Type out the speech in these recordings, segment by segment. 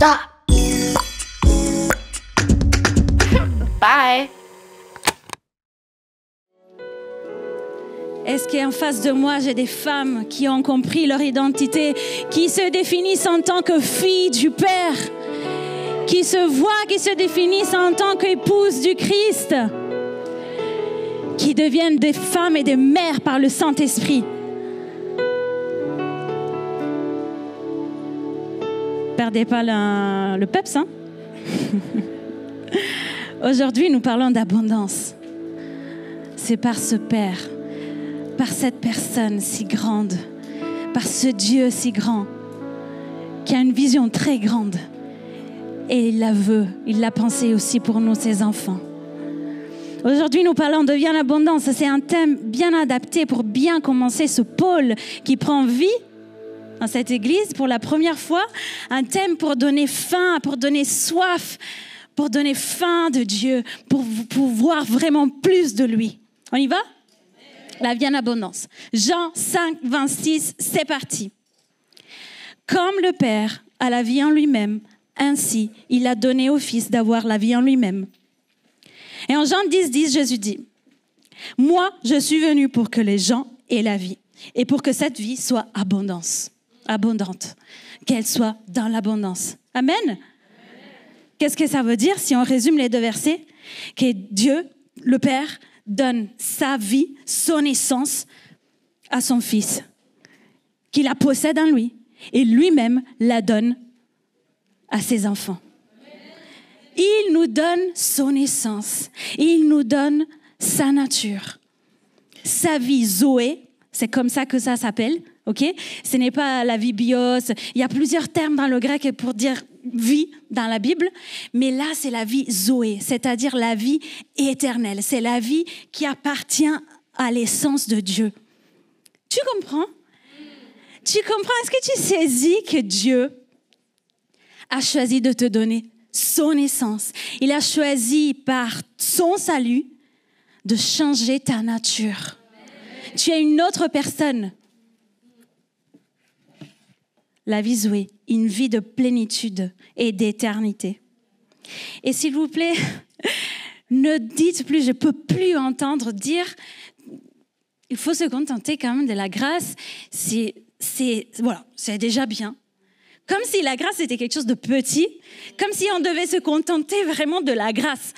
Stop. Bye. Est-ce qu'en face de moi, j'ai des femmes qui ont compris leur identité, qui se définissent en tant que filles du Père, qui se voient, qui se définissent en tant qu'épouses du Christ, qui deviennent des femmes et des mères par le Saint-Esprit. Perdez pas le peps, hein? Aujourd'hui, nous parlons d'abondance. C'est par ce Père, par cette personne si grande, par ce Dieu si grand, qui a une vision très grande. Et il la veut, il l'a pensé aussi pour nous, ses enfants. Aujourd'hui, nous parlons de bien l'abondance. C'est un thème bien adapté pour bien commencer ce pôle qui prend vie dans cette église pour la première fois. Un thème pour donner faim, pour donner soif, pour donner faim de Dieu, pour voir vraiment plus de lui. On y va? La vie en abondance. Jean 5, 26, c'est parti. Comme le Père a la vie en lui-même, ainsi il a donné au Fils d'avoir la vie en lui-même. Et en Jean 10, 10, Jésus dit, « Moi, je suis venu pour que les gens aient la vie et pour que cette vie soit abondante, qu'elle soit dans l'abondance. » Amen. Qu'est-ce que ça veut dire si on résume les deux versets? Que Dieu, le Père, donne sa vie, son essence à son Fils, qu'il la possède en lui et lui-même la donne à ses enfants. Il nous donne son essence, il nous donne sa nature, sa vie Zoé, c'est comme ça que ça s'appelle, ok? Ce n'est pas la vie bios, il y a plusieurs termes dans le grec pour dire vie dans la Bible, mais là c'est la vie Zoé, c'est-à-dire la vie éternelle, c'est la vie qui appartient à l'essence de Dieu. Tu comprends? Tu comprends? Est-ce que tu saisis que Dieu a choisi de te donner son essence? Il a choisi par son salut de changer ta nature. Tu es une autre personne. La vie Zoé, une vie de plénitude et d'éternité. Et s'il vous plaît, ne dites plus, je ne peux plus entendre dire, il faut se contenter quand même de la grâce, c'est déjà bien. Comme si la grâce était quelque chose de petit, comme si on devait se contenter vraiment de la grâce.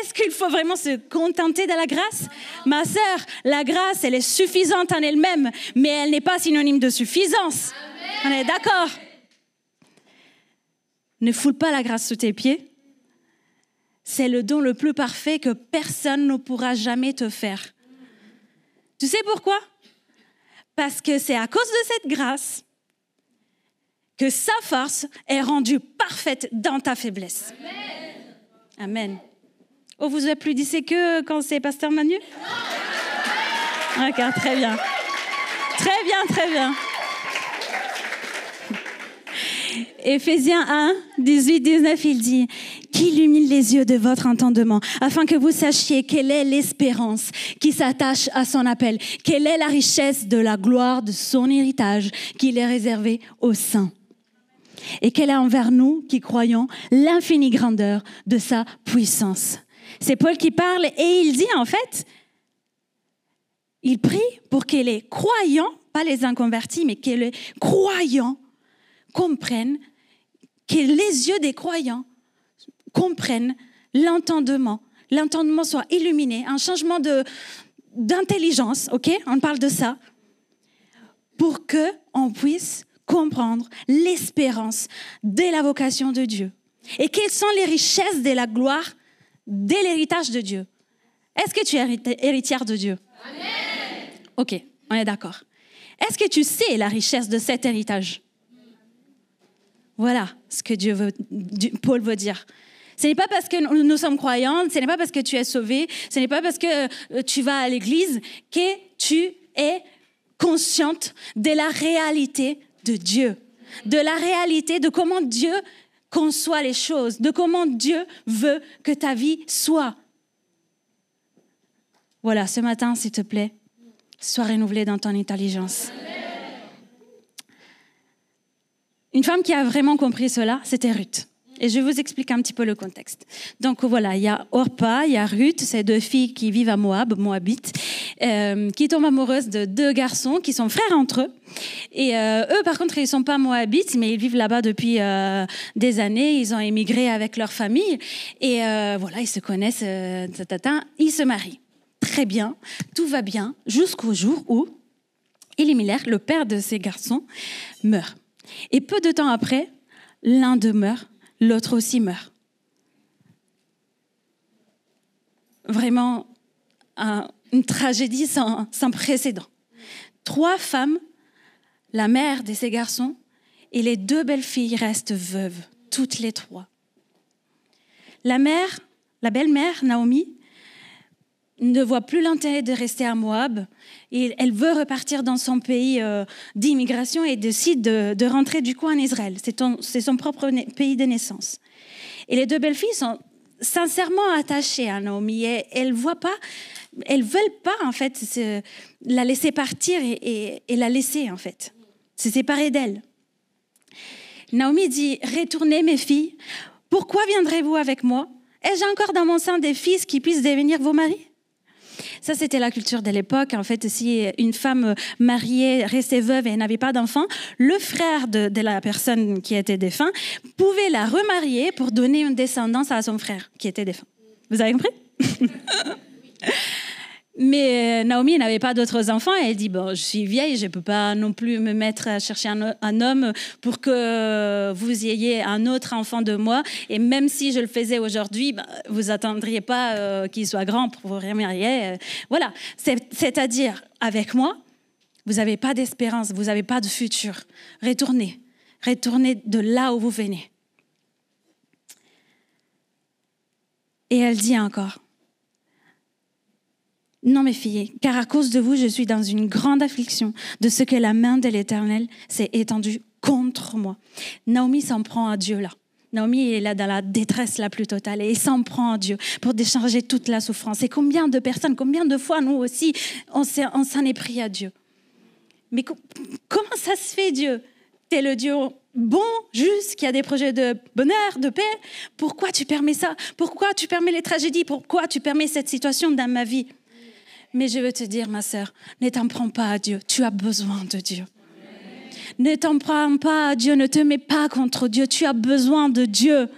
Est-ce qu'il faut vraiment se contenter de la grâce? Ma sœur, la grâce, elle est suffisante en elle-même, mais elle n'est pas synonyme de suffisance. Amen. On est d'accord? Ne foule pas la grâce sous tes pieds. C'est le don le plus parfait que personne ne pourra jamais te faire. Tu sais pourquoi? Parce que c'est à cause de cette grâce que sa force est rendue parfaite dans ta faiblesse. Amen. Oh, vous applaudissez que quand c'est Pasteur Manu? D'accord, très bien. Très bien, très bien. Éphésiens 1, 18, 19, il dit « Qui illumine les yeux de votre entendement, afin que vous sachiez quelle est l'espérance qui s'attache à son appel, quelle est la richesse de la gloire de son héritage qu'il est réservé aux saints. Et quelle est envers nous qui croyons l'infinie grandeur de sa puissance. » C'est Paul qui parle et il dit en fait, il prie pour que les croyants, pas les inconvertis, mais que les croyants comprennent, que les yeux des croyants comprennent l'entendement soit illuminé, un changement d'intelligence, ok? On parle de ça, pour qu'on puisse comprendre l'espérance de la vocation de Dieu. Et quelles sont les richesses de la gloire de l'héritage de Dieu? Est-ce que tu es héritière de Dieu? Amen. Ok, on est d'accord. Est-ce que tu sais la richesse de cet héritage? Voilà ce que Paul veut dire. Ce n'est pas parce que nous sommes croyantes, ce n'est pas parce que tu es sauvée, ce n'est pas parce que tu vas à l'église que tu es consciente de la réalité de Dieu, de la réalité de comment Dieu conçoit les choses, de comment Dieu veut que ta vie soit. Voilà, ce matin, s'il te plaît, sois renouvelé dans ton intelligence. Une femme qui a vraiment compris cela, c'était Ruth. Et je vous explique un petit peu le contexte. Donc voilà, il y a Orpa, il y a Ruth, ces 2 filles qui vivent à Moabites, qui tombent amoureuses de 2 garçons qui sont frères entre eux. Et eux, par contre, ils ne sont pas Moabites, mais ils vivent là-bas depuis des années. Ils ont émigré avec leur famille. Et voilà, ils se connaissent, ils se marient. Très bien, tout va bien, jusqu'au jour où Elimelech, le père de ces garçons, meurt. Et peu de temps après, l'un d'eux meurt, l'autre aussi meurt. Vraiment une tragédie sans précédent. 3 femmes, la mère de ces garçons et les 2 belles-filles restent veuves, toutes les 3. La belle-mère, Naomi, ne voit plus l'intérêt de rester à Moab. Et elle veut repartir dans son pays d'immigration et décide de rentrer du coup en Israël. C'est son propre pays de naissance. Et les 2 belles-filles sont sincèrement attachées à Naomi. Et elles veulent pas en fait la laisser partir et la laisser en fait, se séparer d'elle. Naomi dit « Retournez mes filles, pourquoi viendrez-vous avec moi? Ai-je encore dans mon sein des fils qui puissent devenir vos maris ?» Ça, c'était la culture de l'époque. En fait, si une femme mariée restait veuve et n'avait pas d'enfant, le frère de la personne qui était défunt pouvait la remarier pour donner une descendance à son frère qui était défunt. Vous avez compris? Mais Naomi n'avait pas d'autres enfants et elle dit, bon, je suis vieille, je ne peux pas non plus me mettre à chercher un homme pour que vous ayez un autre enfant de moi. Et même si je le faisais aujourd'hui, vous n'attendriez pas qu'il soit grand pour vous remarier. Voilà, c'est-à-dire, avec moi, vous n'avez pas d'espérance, vous n'avez pas de futur. Retournez de là où vous venez. Et elle dit encore, non, mes filles, car à cause de vous, je suis dans une grande affliction de ce que la main de l'Éternel s'est étendue contre moi. Naomi s'en prend à Dieu là. Naomi est là dans la détresse la plus totale et s'en prend à Dieu pour décharger toute la souffrance. Et combien de personnes, combien de fois nous aussi, on s'en est pris à Dieu. Mais comment ça se fait, Dieu? T'es le Dieu bon, juste, qui a des projets de bonheur, de paix. Pourquoi tu permets ça? Pourquoi tu permets les tragédies? Pourquoi tu permets cette situation dans ma vie? Mais je veux te dire, ma sœur, ne t'en prends pas à Dieu. Tu as besoin de Dieu. Ne t'en prends pas à Dieu. Ne te mets pas contre Dieu. Tu as besoin de Dieu.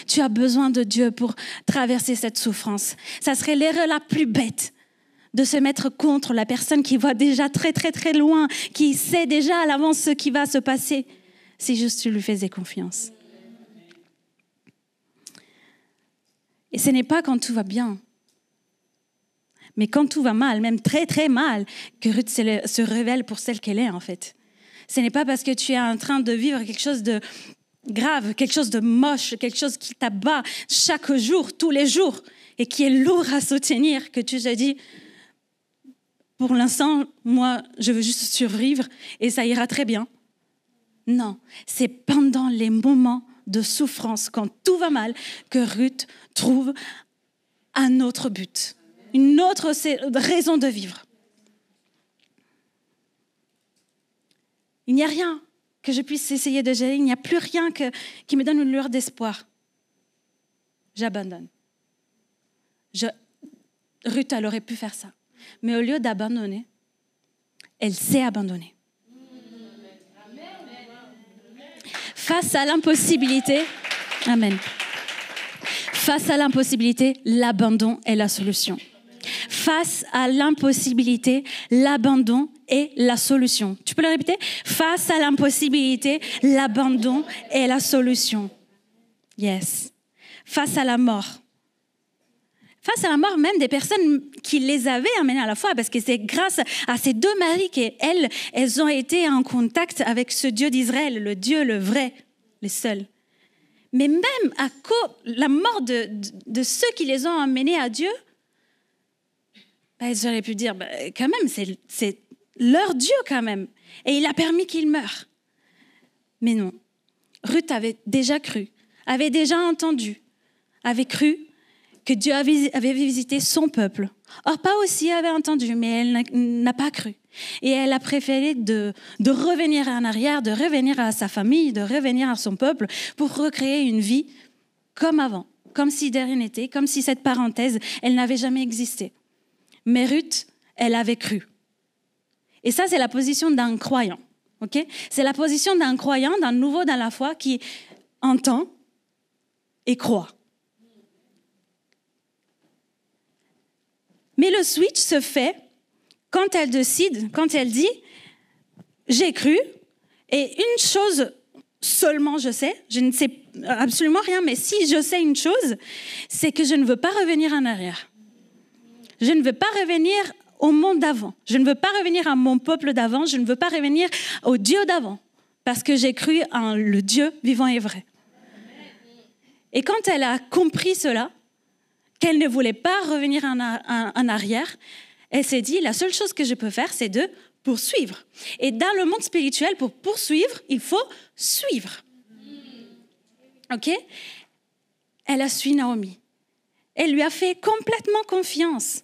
Tu as besoin de Dieu pour traverser cette souffrance. Ça serait l'erreur la plus bête de se mettre contre la personne qui voit déjà très, très, très loin, qui sait déjà à l'avance ce qui va se passer, si juste tu lui faisais confiance. Et ce n'est pas quand tout va bien, mais quand tout va mal, même très, très mal, que Ruth se révèle pour celle qu'elle est, en fait. Ce n'est pas parce que tu es en train de vivre quelque chose de grave, quelque chose de moche, quelque chose qui t'abat chaque jour, tous les jours, et qui est lourd à soutenir, que tu te dis, pour l'instant, moi, je veux juste survivre et ça ira très bien. Non, c'est pendant les moments de souffrance, quand tout va mal, que Ruth trouve un autre but. Une autre raison de vivre. Il n'y a rien que je puisse essayer de gérer, il n'y a plus rien qui me donne une lueur d'espoir. J'abandonne. Ruth, elle aurait pu faire ça. Mais au lieu d'abandonner, elle s'est abandonnée. Face à l'impossibilité, amen. Face à l'impossibilité, l'abandon est la solution. Face à l'impossibilité, l'abandon est la solution. Tu peux le répéter? Face à l'impossibilité, l'abandon est la solution. Yes. Face à la mort. Face à la mort même des personnes qui les avaient amenées à la foi, parce que c'est grâce à ces 2 maris qu'elles ont été en contact avec ce Dieu d'Israël, le Dieu, le vrai, le seul. Mais même à la mort de ceux qui les ont amenés à Dieu, ils auraient pu dire, quand même, c'est leur Dieu quand même. Et il a permis qu'ils meurent. Mais non. Ruth avait déjà cru, avait déjà entendu, avait cru que Dieu avait visité son peuple. Orpa aussi avait entendu, mais elle n'a pas cru. Et elle a préféré de revenir en arrière, de revenir à sa famille, de revenir à son peuple pour recréer une vie comme avant, comme si de rien n'était, comme si cette parenthèse, elle n'avait jamais existé. Mais Ruth, elle avait cru. Et ça, c'est la position d'un croyant. Okay? C'est la position d'un croyant, d'un nouveau dans la foi qui entend et croit. Mais le switch se fait quand elle décide, quand elle dit « j'ai cru » et une chose seulement je sais, je ne sais absolument rien, mais si je sais une chose, c'est que je ne veux pas revenir en arrière. Je ne veux pas revenir au monde d'avant. Je ne veux pas revenir à mon peuple d'avant. Je ne veux pas revenir au Dieu d'avant. Parce que j'ai cru en le Dieu vivant et vrai. Et quand elle a compris cela, qu'elle ne voulait pas revenir en arrière, elle s'est dit, la seule chose que je peux faire, c'est de poursuivre. Et dans le monde spirituel, pour poursuivre, il faut suivre. OK? Elle a suivi Naomi. Elle lui a fait complètement confiance.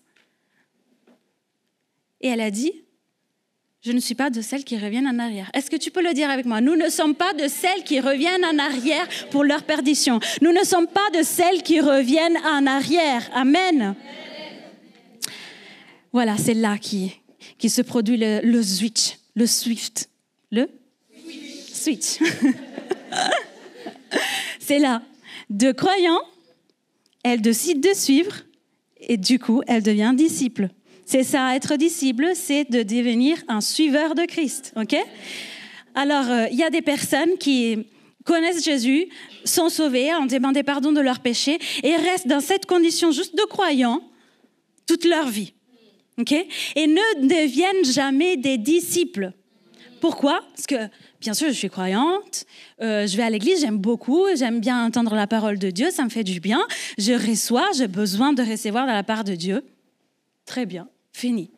Et elle a dit, je ne suis pas de celles qui reviennent en arrière. Est-ce que tu peux le dire avec moi? Nous ne sommes pas de celles qui reviennent en arrière pour leur perdition. Nous ne sommes pas de celles qui reviennent en arrière. Amen. Voilà, c'est là qui se produit le switch, le swift. Le switch. C'est là. De croyant, elle décide de suivre et du coup, elle devient disciple. C'est ça, être disciple, c'est de devenir un suiveur de Christ, ok? Alors, il y a des personnes qui connaissent Jésus, sont sauvées, ont demandé pardon de leurs péchés et restent dans cette condition juste de croyants toute leur vie, ok? Et ne deviennent jamais des disciples. Pourquoi? Parce que, bien sûr, je suis croyante, je vais à l'église, j'aime beaucoup, j'aime bien entendre la parole de Dieu, ça me fait du bien, je reçois, j'ai besoin de recevoir de la part de Dieu. Très bien. Fini.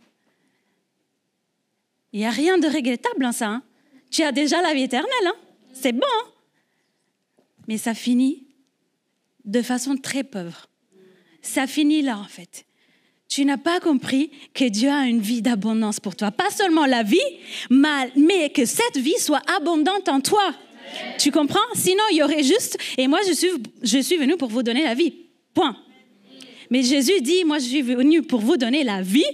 Il n'y a rien de regrettable en ça. Hein? Tu as déjà la vie éternelle. Hein? C'est bon. Hein? Mais ça finit de façon très pauvre. Ça finit là, en fait. Tu n'as pas compris que Dieu a une vie d'abondance pour toi. Pas seulement la vie, mais que cette vie soit abondante en toi. Tu comprends? Sinon, il y aurait juste... Et moi, je suis venue pour vous donner la vie. Point. Mais Jésus dit, moi, je suis venu pour vous donner la vie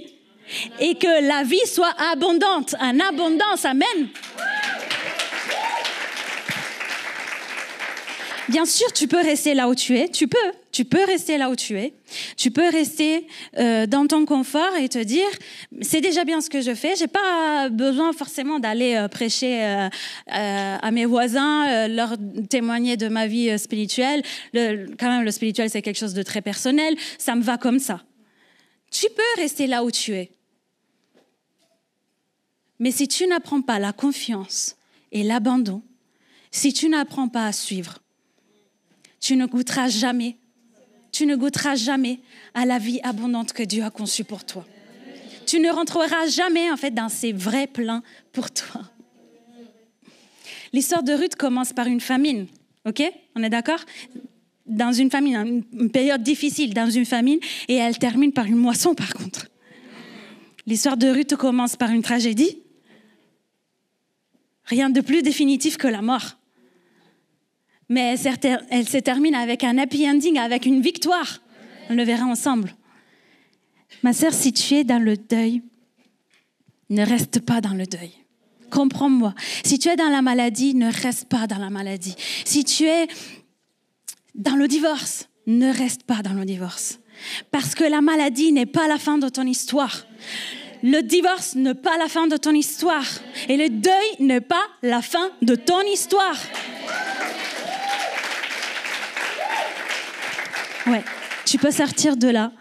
et que la vie soit abondante, en abondance. Amen. Bien sûr, tu peux rester là où tu es. Tu peux rester là où tu es. Tu peux rester dans ton confort et te dire, c'est déjà bien ce que je fais. J'ai pas besoin forcément d'aller prêcher à mes voisins, leur témoigner de ma vie spirituelle. Quand même, le spirituel, c'est quelque chose de très personnel. Ça me va comme ça. Tu peux rester là où tu es. Mais si tu n'apprends pas la confiance et l'abandon, si tu n'apprends pas à suivre, tu ne goûteras jamais à la vie abondante que Dieu a conçue pour toi. Tu ne rentreras jamais, en fait, dans ses vrais plans pour toi. L'histoire de Ruth commence par une famine, ok? On est d'accord? Dans une famine, une période difficile, dans une famine, et elle termine par une moisson, par contre. L'histoire de Ruth commence par une tragédie. Rien de plus définitif que la mort. Mais elle se termine avec un happy ending, avec une victoire. On le verra ensemble. Ma sœur, si tu es dans le deuil, ne reste pas dans le deuil. Comprends-moi. Si tu es dans la maladie, ne reste pas dans la maladie. Si tu es dans le divorce, ne reste pas dans le divorce. Parce que la maladie n'est pas la fin de ton histoire. Le divorce n'est pas la fin de ton histoire. Et le deuil n'est pas la fin de ton histoire. Ouais, tu peux sortir de là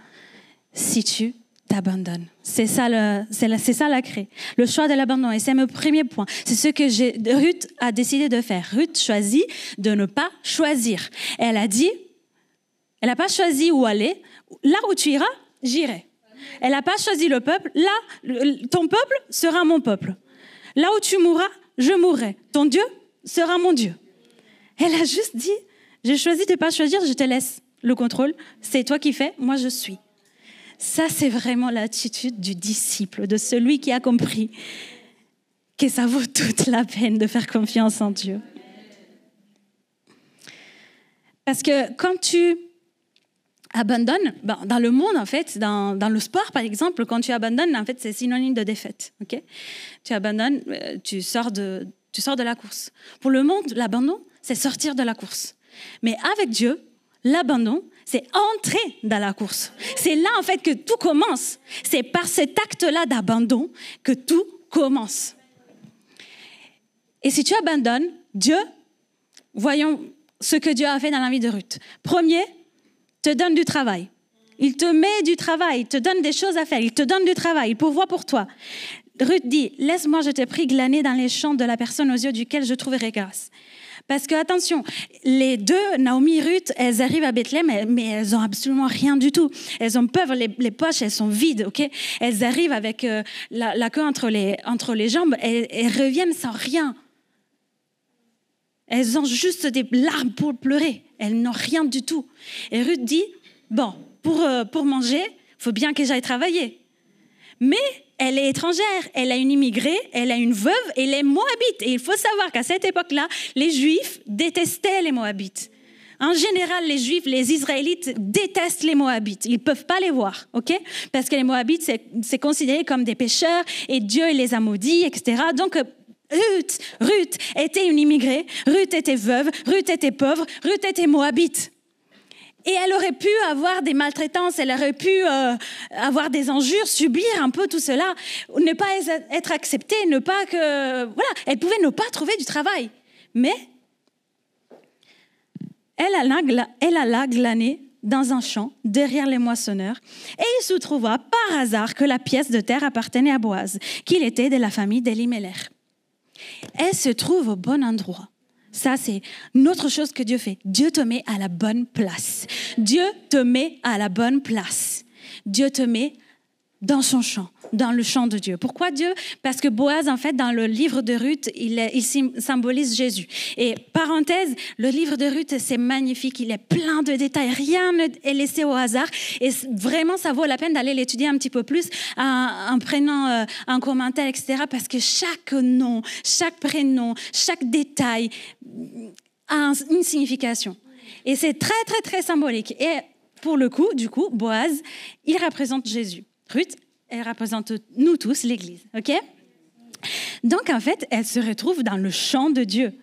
si tu t'abandonnes. C'est ça la clé. Le choix de l'abandon. Et c'est mon premier point. C'est ce que Ruth a décidé de faire. Ruth choisit de ne pas choisir. Elle a dit, elle n'a pas choisi où aller. Là où tu iras, j'irai. Elle n'a pas choisi le peuple. Là, ton peuple sera mon peuple. Là où tu mourras, je mourrai. Ton Dieu sera mon Dieu. Elle a juste dit, j'ai choisi de ne pas choisir, je te laisse le contrôle. C'est toi qui fais, moi je suis. Ça, c'est vraiment l'attitude du disciple, de celui qui a compris que ça vaut toute la peine de faire confiance en Dieu. Parce que quand tu abandonnes, dans le monde, en fait, dans le sport, par exemple, quand tu abandonnes, en fait, c'est synonyme de défaite. Okay? Tu abandonnes, tu sors de la course. Pour le monde, l'abandon, c'est sortir de la course. Mais avec Dieu, l'abandon, c'est entrer dans la course. C'est là, en fait, que tout commence. C'est par cet acte-là d'abandon que tout commence. Et si tu abandonnes, Dieu, voyons ce que Dieu a fait dans la vie de Ruth. Premier, te donne du travail. Il te met du travail, il te donne des choses à faire, il te donne du travail, il pourvoit pour toi. Ruth dit, laisse-moi, je t'ai pris glaner dans les champs de la personne aux yeux duquel je trouverai grâce. Parce que, attention, les deux, Naomi et Ruth, elles arrivent à Bethléem, mais elles n'ont absolument rien du tout. Elles ont peur, les poches, elles sont vides, ok? Elles arrivent avec la queue entre les jambes, elles reviennent sans rien. Elles ont juste des larmes pour pleurer. Elles n'ont rien du tout. Et Ruth dit, bon, pour manger, il faut bien que j'aille travailler. Mais elle est étrangère, elle a une immigrée, elle a une veuve, et elle est moabite. Et il faut savoir qu'à cette époque-là, les Juifs détestaient les Moabites. En général, les Juifs, les Israélites détestent les Moabites. Ils ne peuvent pas les voir, ok? Parce que les Moabites, c'est considéré comme des pécheurs, et Dieu il les a maudits, etc. Donc, Ruth était une immigrée, Ruth était veuve, Ruth était pauvre, Ruth était moabite. Et elle aurait pu avoir des maltraitances, elle aurait pu avoir des injures, subir un peu tout cela, ne pas être acceptée, elle pouvait ne pas trouver du travail. Mais elle alla glaner dans un champ, derrière les moissonneurs, et il se trouva par hasard que la pièce de terre appartenait à Boaz, qu'il était de la famille d'Elimelech. Elle se trouve au bon endroit. Ça, c'est une autre chose que Dieu fait. Dieu te met à la bonne place. Dieu te met à la bonne place. Dieu te met dans son champ, dans le champ de Dieu. Pourquoi Dieu? Parce que Boaz, en fait, dans le livre de Ruth, il symbolise Jésus. Et parenthèse, le livre de Ruth, c'est magnifique. Il est plein de détails. Rien n'est laissé au hasard. Et vraiment, ça vaut la peine d'aller l'étudier un petit peu plus en prenant un commentaire, etc. Parce que chaque nom, chaque prénom, chaque détail a une signification. Et c'est très, très, très symbolique. Et pour le coup, Boaz, il représente Jésus. Ruth, elle représente nous tous, l'Église, ok? Donc, en fait, elle se retrouve dans le champ de Dieu.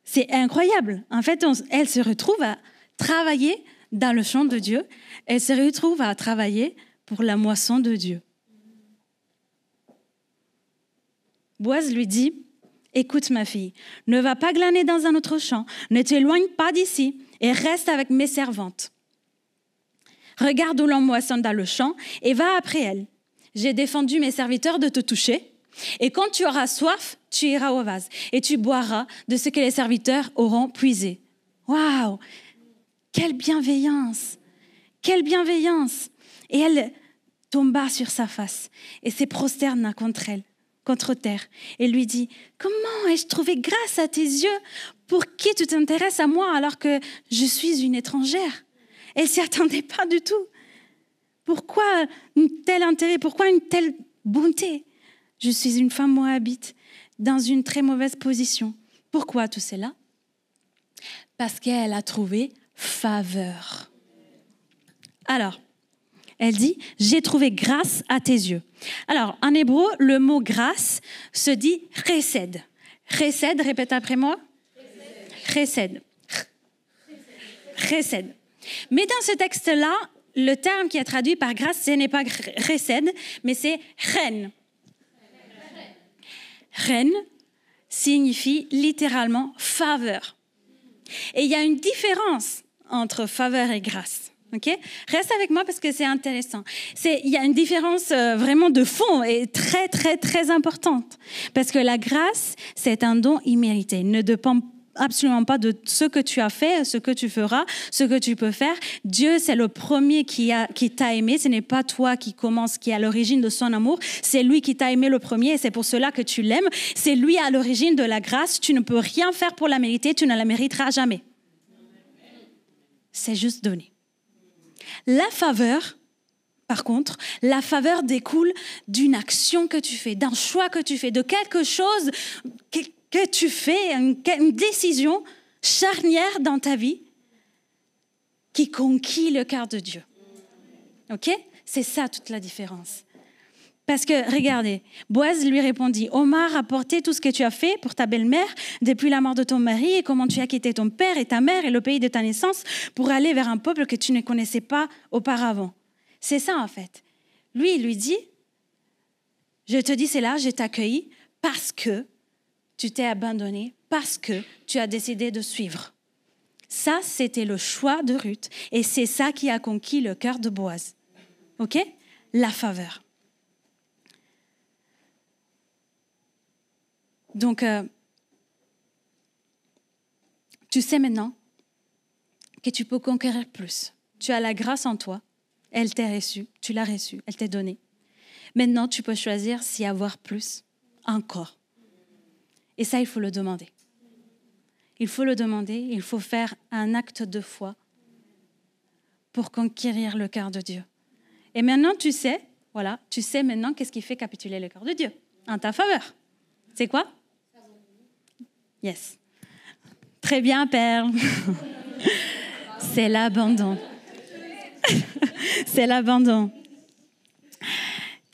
C'est incroyable. En fait, elle se retrouve à travailler dans le champ de Dieu. Elle se retrouve à travailler pour la moisson de Dieu. Boaz lui dit, « Écoute, ma fille, ne va pas glaner dans un autre champ, ne t'éloigne pas d'ici et reste avec mes servantes. Regarde où l'on moissonne dans le champ et va après elle. J'ai défendu mes serviteurs de te toucher. Et quand tu auras soif, tu iras au vase et tu boiras de ce que les serviteurs auront puisé. » Waouh! Quelle bienveillance! Quelle bienveillance! Et elle tomba sur sa face et se prosterna contre terre, et lui dit, « Comment ai-je trouvé grâce à tes yeux? Pour qui tu t'intéresses à moi alors que je suis une étrangère? » Elle ne s'y attendait pas du tout. Pourquoi un tel intérêt? Pourquoi une telle bonté? Je suis une femme moabite dans une très mauvaise position. Pourquoi tout cela? Parce qu'elle a trouvé faveur. Alors, elle dit, « J'ai trouvé grâce à tes yeux. » Alors, en hébreu, le mot « grâce » se dit « chesed ». Chesed, répète après moi. Chesed. Chesed. Mais dans ce texte-là, le terme qui est traduit par grâce, ce n'est pas chesed, mais c'est chen. Chen signifie littéralement faveur. Et il y a une différence entre faveur et grâce. Okay? Reste avec moi parce que c'est intéressant. Il y a une différence vraiment de fond et très, très, très importante. Parce que la grâce, c'est un don immérité. Il ne dépend absolument pas de ce que tu as fait, ce que tu feras, ce que tu peux faire. Dieu, c'est le premier qui t'a aimé. Ce n'est pas toi qui commence, qui est à l'origine de son amour. C'est lui qui t'a aimé le premier et c'est pour cela que tu l'aimes. C'est lui à l'origine de la grâce. Tu ne peux rien faire pour la mériter. Tu ne la mériteras jamais. C'est juste donné. La faveur, par contre, la faveur découle d'une action que tu fais, d'un choix que tu fais, de quelque chose que tu fais, une décision charnière dans ta vie qui conquit le cœur de Dieu. OK? C'est ça toute la différence. Parce que, regardez, Boaz lui répondit, « Omar a porté tout ce que tu as fait pour ta belle-mère depuis la mort de ton mari et comment tu as quitté ton père et ta mère et le pays de ta naissance pour aller vers un peuple que tu ne connaissais pas auparavant. » C'est ça, en fait. Lui, il lui dit, « Je te dis, c'est là, je t'accueille parce que tu t'es abandonné, parce que tu as décidé de suivre. » Ça, c'était le choix de Ruth et c'est ça qui a conquis le cœur de Boaz. OK? La faveur. Donc, tu sais maintenant que tu peux conquérir plus. Tu as la grâce en toi. Elle t'est reçue. Tu l'as reçue. Elle t'est donnée. Maintenant, tu peux choisir s'y avoir plus encore. Et ça, il faut le demander. Il faut le demander. Il faut faire un acte de foi pour conquérir le cœur de Dieu. Et maintenant, tu sais maintenant qu'est-ce qui fait capituler le cœur de Dieu en ta faveur. C'est quoi? Yes. Très bien, Père. C'est l'abandon. C'est l'abandon.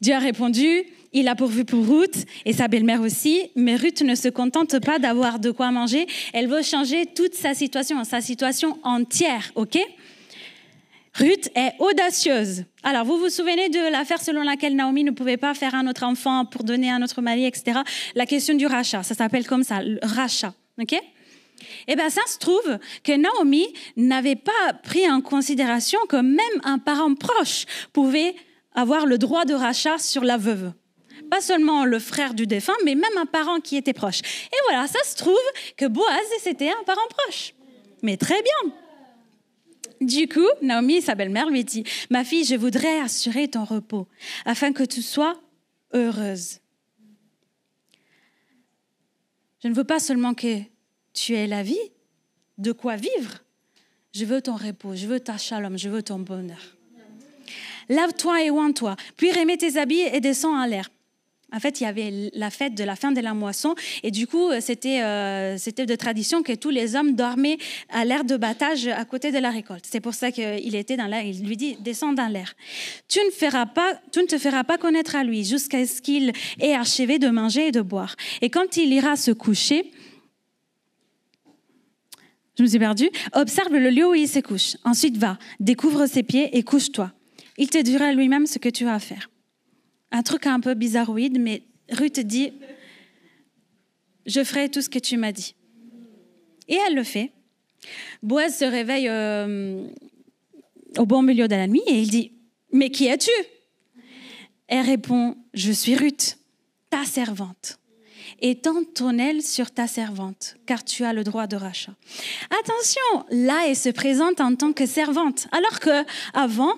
Dieu a répondu, il a pourvu pour Ruth et sa belle-mère aussi, mais Ruth ne se contente pas d'avoir de quoi manger, elle veut changer toute sa situation entière, OK? Ruth est audacieuse. Alors, vous vous souvenez de l'affaire selon laquelle Naomi ne pouvait pas faire un autre enfant pour donner à un autre mari, etc. La question du rachat, ça s'appelle comme ça, le rachat, OK? Eh bien, ça se trouve que Naomi n'avait pas pris en considération que même un parent proche pouvait avoir le droit de rachat sur la veuve. Pas seulement le frère du défunt, mais même un parent qui était proche. Et voilà, ça se trouve que Boaz, c'était un parent proche. Mais très bien. Du coup, Naomi, sa belle-mère, lui dit, « Ma fille, je voudrais assurer ton repos, afin que tu sois heureuse. Je ne veux pas seulement que tu aies la vie, de quoi vivre. Je veux ton repos, je veux ta shalom, je veux ton bonheur. Lave-toi et oins-toi, puis remets tes habits et descends en l'air. » En fait, il y avait la fête de la fin de la moisson et du coup, c'était de tradition que tous les hommes dormaient à l'air de battage à côté de la récolte. C'est pour ça qu'il était dans l'air. Il lui dit, descends dans l'air. Tu ne te feras pas connaître à lui jusqu'à ce qu'il ait achevé de manger et de boire. Et quand il ira se coucher, je me suis perdue, observe le lieu où il se couche. Ensuite, va, découvre ses pieds et couche-toi. Il te dira lui-même ce que tu as à faire. Un truc un peu bizarroïde, mais Ruth dit, je ferai tout ce que tu m'as dit. Et elle le fait. Boaz se réveille au bon milieu de la nuit et il dit, mais qui es-tu? Elle répond, je suis Ruth, ta servante. Étends ton aile sur ta servante, car tu as le droit de rachat. Attention, là, elle se présente en tant que servante, alors qu'avant,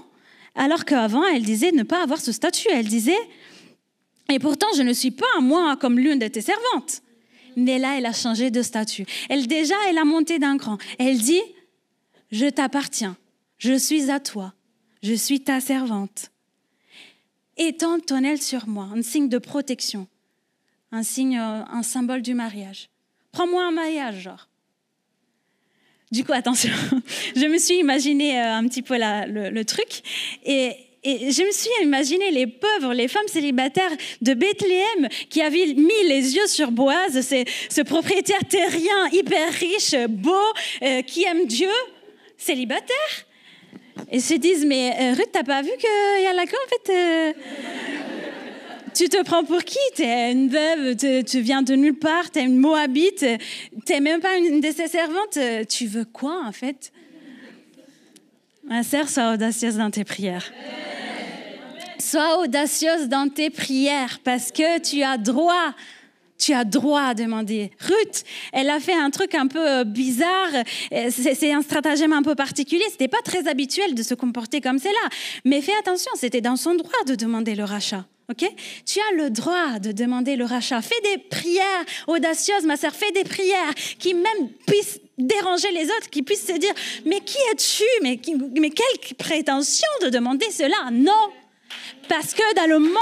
elle disait ne pas avoir ce statut. Elle disait, et pourtant, je ne suis pas, moi, comme l'une de tes servantes. Mais là, elle a changé de statut. Elle a monté d'un cran. Elle dit, je t'appartiens, je suis à toi, je suis ta servante. Étends ton aile sur moi, un signe de protection, un symbole du mariage. Prends-moi un mariage, genre. Du coup, attention, je me suis imaginé un petit peu le truc et je me suis imaginé les pauvres, les femmes célibataires de Bethléem qui avaient mis les yeux sur Boaz, ce propriétaire terrien hyper riche, beau, qui aime Dieu, célibataire. Et se disent, mais Ruth, t'as pas vu qu'il y a la queue en fait tu te prends pour qui? T'es une veuve, tu viens de nulle part, t'es une Moabite, t'es même pas une de ses servantes. Tu veux quoi, en fait? Ma sœur, sois audacieuse dans tes prières. Sois audacieuse dans tes prières parce que tu as droit à demander. Ruth, elle a fait un truc un peu bizarre. C'est un stratagème un peu particulier. C'était pas très habituel de se comporter comme cela. Mais fais attention, c'était dans son droit de demander le rachat. Okay? Tu as le droit de demander le rachat. Fais des prières audacieuses, ma sœur. Fais des prières qui même puissent déranger les autres, qui puissent se dire « Mais qui es-tu? Mais quelle prétention de demander cela ?» Non, Parce que dans le monde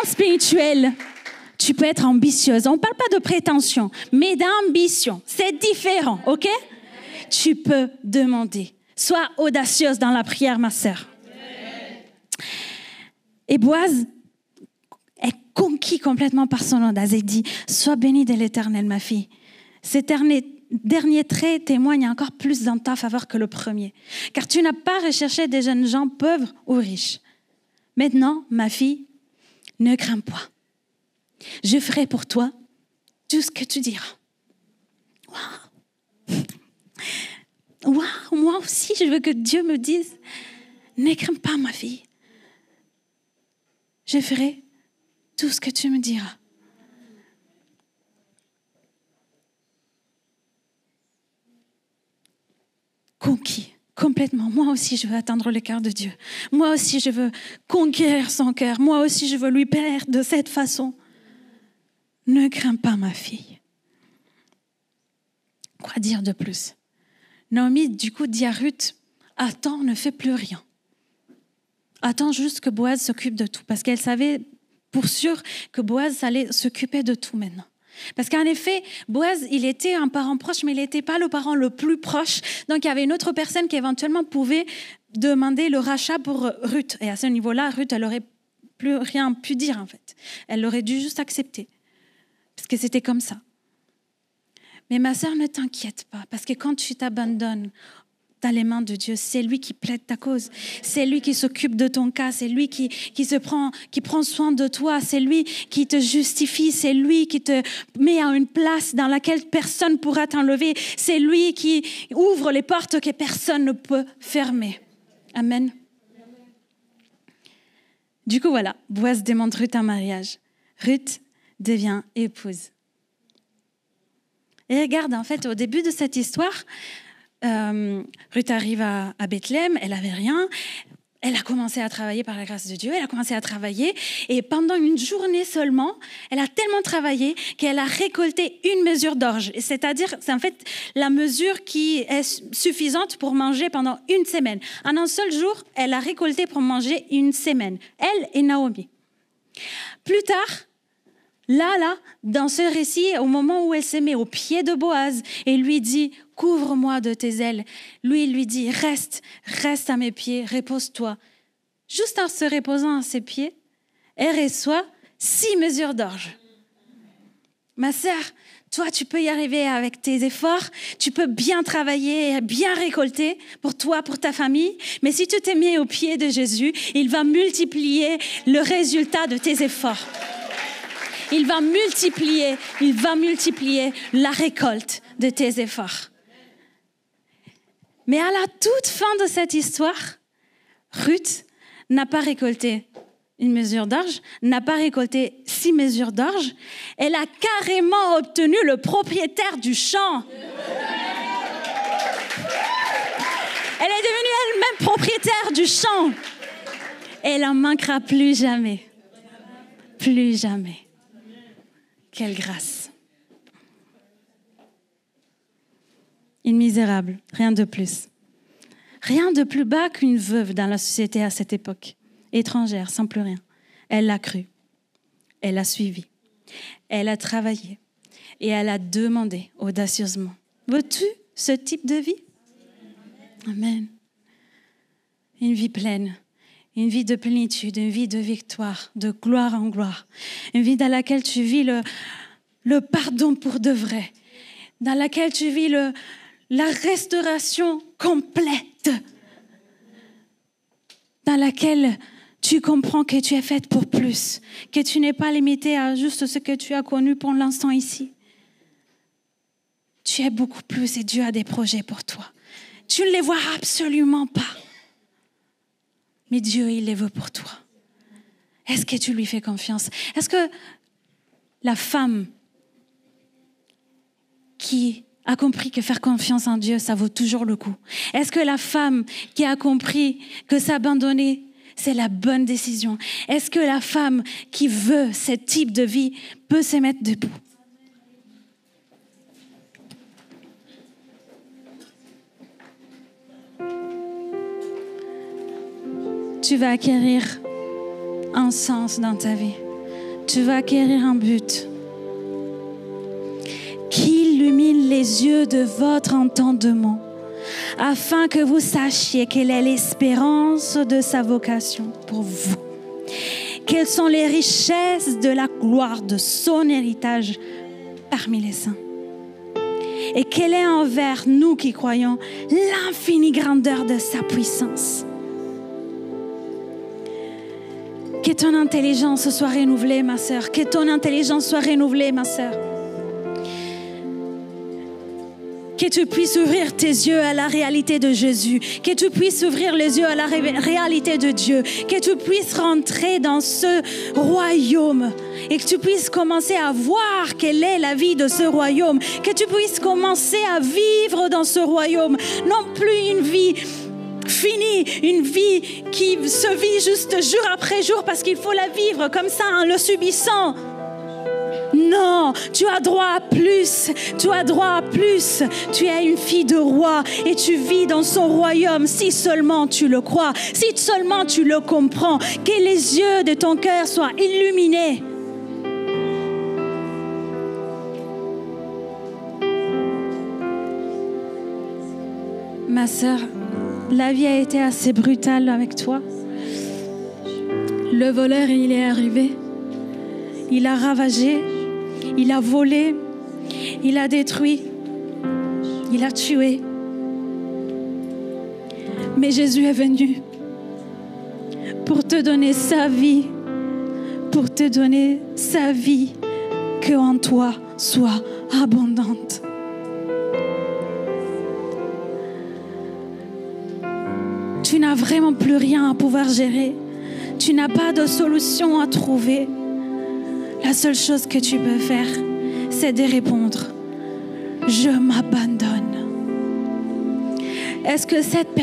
spirituel, tu peux être ambitieuse. On ne parle pas de prétention, mais d'ambition. C'est différent, ok? Tu peux demander. Sois audacieuse dans la prière, ma sœur. Et Boaz est conquis complètement par son audace. Il dit, sois bénie de l'Éternel, ma fille. Ces derniers traits témoignent encore plus dans ta faveur que le premier. Car tu n'as pas recherché des jeunes gens pauvres ou riches. Maintenant, ma fille, ne crains pas. Je ferai pour toi tout ce que tu diras. Waouh, moi aussi, je veux que Dieu me dise, ne crains pas, ma fille. Je ferai tout ce que tu me diras. Conquis, complètement. Moi aussi, je veux atteindre le cœur de Dieu. Moi aussi, je veux conquérir son cœur. Moi aussi, je veux lui plaire de cette façon. Ne crains pas, ma fille. Quoi dire de plus? Naomi, du coup, dit à Ruth, attends, ne fais plus rien. Attends juste que Boaz s'occupe de tout. Parce qu'elle savait pour sûr que Boaz allait s'occuper de tout maintenant. Parce qu'en effet, Boaz, il était un parent proche, mais il n'était pas le parent le plus proche. Donc, il y avait une autre personne qui éventuellement pouvait demander le rachat pour Ruth. Et à ce niveau-là, Ruth, elle n'aurait plus rien pu dire, en fait. Elle aurait dû juste accepter. Parce que c'était comme ça. Mais ma sœur, ne t'inquiète pas, parce que quand tu t'abandonnes dans les mains de Dieu, c'est lui qui plaide ta cause, c'est lui qui s'occupe de ton cas, c'est lui qui prend soin de toi, c'est lui qui te justifie, c'est lui qui te met à une place dans laquelle personne ne pourra t'enlever, c'est lui qui ouvre les portes que personne ne peut fermer. Amen. Du coup, voilà, Boaz demande Ruth en mariage. Ruth devient épouse. Et regarde, en fait, au début de cette histoire, Ruth arrive à Bethléem, elle n'avait rien. Elle a commencé à travailler par la grâce de Dieu, elle a commencé à travailler. Et pendant une journée seulement, elle a tellement travaillé qu'elle a récolté une mesure d'orge. C'est-à-dire, c'est en fait la mesure qui est suffisante pour manger pendant une semaine. En un seul jour, elle a récolté pour manger une semaine. Elle et Naomi. Plus tard, Là, dans ce récit, au moment où elle se met au pied de Boaz et lui dit « Couvre-moi de tes ailes », lui, il lui dit « Reste à mes pieds, repose-toi ». Juste en se reposant à ses pieds, elle reçoit 6 mesures d'orge. Ma sœur, toi, tu peux y arriver avec tes efforts, tu peux bien travailler, bien récolter pour toi, pour ta famille, mais si tu t'es mis au pied de Jésus, il va multiplier le résultat de tes efforts. Il va multiplier la récolte de tes efforts. Mais à la toute fin de cette histoire, Ruth n'a pas récolté une mesure d'orge, n'a pas récolté 6 mesures d'orge. Elle a carrément obtenu le propriétaire du champ. Elle est devenue elle-même propriétaire du champ. Elle n'en manquera plus jamais. Plus jamais. Quelle grâce. Une misérable, rien de plus. Rien de plus bas qu'une veuve dans la société à cette époque. Étrangère, sans plus rien. Elle l'a cru. Elle l'a suivi. Elle a travaillé. Et elle a demandé audacieusement. Veux-tu ce type de vie? Amen. Une vie pleine. Une vie de plénitude, une vie de victoire, de gloire en gloire. Une vie dans laquelle tu vis le pardon pour de vrai. Dans laquelle tu vis la restauration complète. Dans laquelle tu comprends que tu es faite pour plus. Que tu n'es pas limitée à juste ce que tu as connu pour l'instant ici. Tu es beaucoup plus et Dieu a des projets pour toi. Tu ne les vois absolument pas. Mais Dieu, il les veut pour toi. Est-ce que tu lui fais confiance? Est-ce que la femme qui a compris que faire confiance en Dieu, ça vaut toujours le coup? Est-ce que la femme qui a compris que s'abandonner, c'est la bonne décision? Est-ce que la femme qui veut ce type de vie peut se mettre debout? tu vas acquérir un sens dans ta vie. Tu vas acquérir un but. Qu'il illumine les yeux de votre entendement, afin que vous sachiez quelle est l'espérance de sa vocation pour vous. Quelles sont les richesses de la gloire de son héritage parmi les saints. Et quelle est envers nous qui croyons l'infinie grandeur de sa puissance. Que ton intelligence soit renouvelée, ma sœur. Que ton intelligence soit renouvelée, ma sœur. Que tu puisses ouvrir tes yeux à la réalité de Jésus. Que tu puisses ouvrir les yeux à la réalité de Dieu. Que tu puisses rentrer dans ce royaume. Et que tu puisses commencer à voir quelle est la vie de ce royaume. Que tu puisses commencer à vivre dans ce royaume. Non plus une vie finie, une vie qui se vit juste jour après jour parce qu'il faut la vivre comme ça en le subissant. Non, tu as droit à plus, tu as droit à plus. Tu es une fille de roi et tu vis dans son royaume si seulement tu le crois, si seulement tu le comprends. Que les yeux de ton cœur soient illuminés. Ma sœur, la vie a été assez brutale avec toi. Le voleur, il est arrivé. Il a ravagé. Il a volé. Il a détruit. Il a tué. Mais Jésus est venu pour te donner sa vie. Pour te donner sa vie que en toi soit abondante. Tu n'as vraiment plus rien à pouvoir gérer. Tu n'as pas de solution à trouver. La seule chose que tu peux faire, c'est de répondre « Je m'abandonne ». Est-ce que cette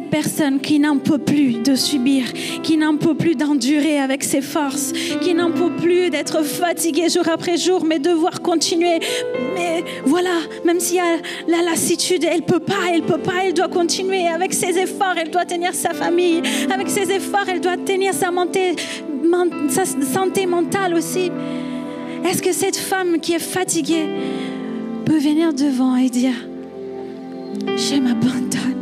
personne qui n'en peut plus de subir, qui n'en peut plus d'endurer avec ses forces, qui n'en peut plus d'être fatiguée jour après jour, mais devoir continuer, mais voilà, même s'il y a la lassitude, elle peut pas, elle doit continuer avec ses efforts, elle doit tenir sa famille, avec ses efforts, elle doit tenir sa santé mentale aussi. Est-ce que cette femme qui est fatiguée peut venir devant et dire « Je m'abandonne ».